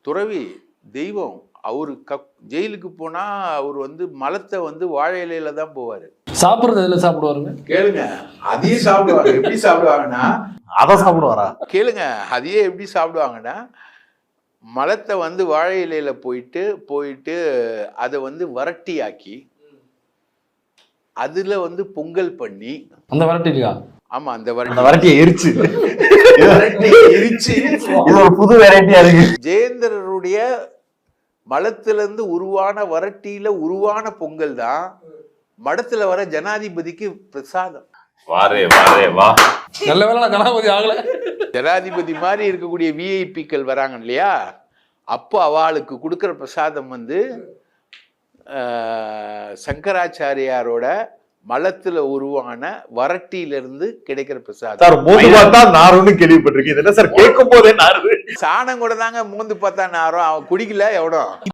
துறவி தெய்வம். அவரு ஜெயிலுக்கு போனா அவர் மலத்தை வாழை இலையில தான் போவாரு. சாப்பிடுறது எதுல சாப்பிடுவாருங்க? கேளுங்க, அதையே சாப்பிடுவாங்க. எப்படி சாப்பிடுவாங்கன்னா அதை சாப்பிடுவாரா? கேளுங்க, அதையே எப்படி சாப்பிடுவாங்கன்னா மலத்தை வாழை இலையில போயிட்டு அதை வரட்டி ஆக்கி அதுல பொங்கல் பண்ணி அந்த வரட்டிலையா? ஆமா, அந்த வரட்டியை எரிச்சு எரிச்சு இது ஒரு புது வெரைட்டியா இருக்கு. ஜெயேந்திரருடைய மலத்திலிருந்து உருவான வரட்டியில உருவான பொங்கல் தான் மடத்துல வர ஜனாதிபதிக்கு பிரசாதம். வாரே வாரே வா. நல்ல வேளை நான் கணபதி ஆகல. ஜனாதிபதி மாதிரி இருக்கக்கூடிய விஐபிக்கள் வராங்க இல்லையா, அப்போ அவளுக்கு கொடுக்குற பிரசாதம் சங்கராச்சாரியாரோட மலத்துல உருவான வரட்டியிலிருந்து கிடைக்கிற பிரசாதம். சார் மோந்து பார்த்தா நாருன்னு கேள்விப்பட்டிருக்கேன். சார் கேட்கும் போதே நாரு. சாணம் கூட தாங்க மோந்து பார்த்தா நாரும். அவன் குடிக்கல எவனோ.